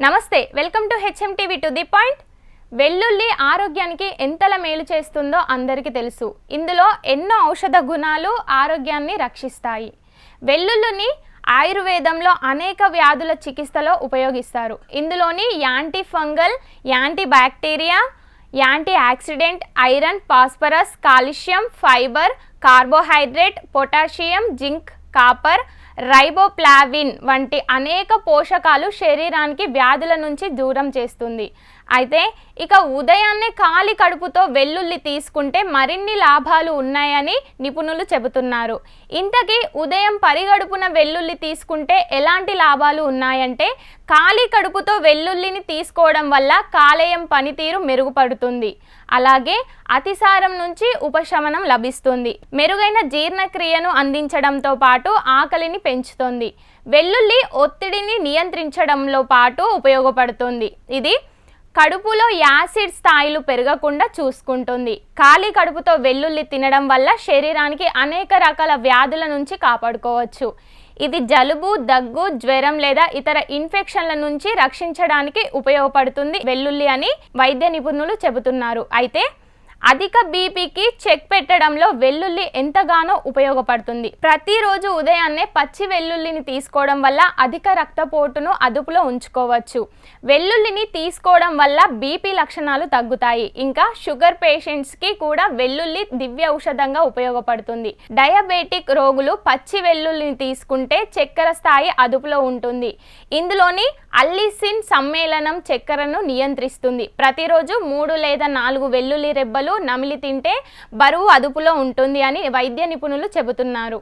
నమస్తే, welcome to HMTV to the point. వెల్లుల్లి ఆరోగ్యానికి ఎంతలా మేలు చేస్తుందో అందరికీ తెలుసు. ఇందులో ఎన్నో ఔషధ గుణాలు ఆరోగ్యాన్ని రక్షిస్తాయి. వెల్లుల్లిని ఆయుర్వేదంలో అనేక వ్యాధుల చికిత్సలో ఉపయోగిస్తారు. ఇందులోని anti fungal, anti bacteria, anti oxidant, iron, phosphorus, calcium, fibre, carbohydrate, potassium, zinc, copper, riboflavin వంటి అనేక పోషకాలు శరీరానికి వ్యాధుల నుంచి దూరం చేస్తుంది. అయితే ఇక ఉదయాన్నే ఖాళీ కడుపుతో వెల్లుల్లి తీసుకుంటే మరిన్ని లాభాలు ఉన్నాయని నిపుణులు చెబుతున్నారు. ఇంతకీ ఉదయం పరిగడుపున వెల్లుల్లి తీసుకుంటే ఎలాంటి లాభాలు ఉన్నాయంటే, ఖాళీ కడుపుతో వెల్లుల్లిని తీసుకోవడం వల్ల కాలేయం పనితీరు మెరుగుపడుతుంది. అలాగే అతిసారం నుంచి ఉపశమనం లభిస్తుంది. మెరుగైన జీర్ణక్రియను అందించడంతో పాటు ఆకలిని పెంచుతుంది. వెల్లుల్లి ఒత్తిడిని నియంత్రించడంలో పాటు ఉపయోగపడుతుంది. ఇది కడుపులో యాసిడ్ స్థాయిలు పెరగకుండా చూసుకుంటుంది. ఖాళీ కడుపుతో వెల్లుల్లి తినడం వల్ల శరీరానికి అనేక రకాల వ్యాధుల నుంచి కాపాడుకోవచ్చు. ఇది జలుబు, దగ్గు, జ్వరం లేదా ఇతర ఇన్ఫెక్షన్ల నుంచి రక్షించడానికి ఉపయోగపడుతుంది వెల్లుల్లి అని వైద్య నిపుణులు చెబుతున్నారు. అయితే అధిక బీపీకి చెక్ పెట్టడంలో వెల్లుల్లి ఎంతగానో ఉపయోగపడుతుంది. ప్రతిరోజు ఉదయాన్నే పచ్చి వెల్లుల్లిని తీసుకోవడం వల్ల అధిక రక్తపోటును అదుపులో ఉంచుకోవచ్చు. వెల్లుల్లిని తీసుకోవడం వల్ల బీపీ లక్షణాలు తగ్గుతాయి. ఇంకా షుగర్ పేషెంట్స్కి కూడా వెల్లుల్లి దివ్య ఔషధంగా ఉపయోగపడుతుంది. డయాబెటిక్ రోగులు పచ్చి వెల్లుల్లిని తీసుకుంటే చక్కెర స్థాయి అదుపులో ఉంటుంది. ఇందులోని అల్లిసిన్ సమ్మేళనం చక్కెరను నియంత్రిస్తుంది. ప్రతిరోజు 3 లేదా 4 వెల్లుల్లి రెబ్బలు నమిలి తింటే బరువు అదుపులో ఉంటుంది అని వైద్య నిపుణులు చెబుతున్నారు.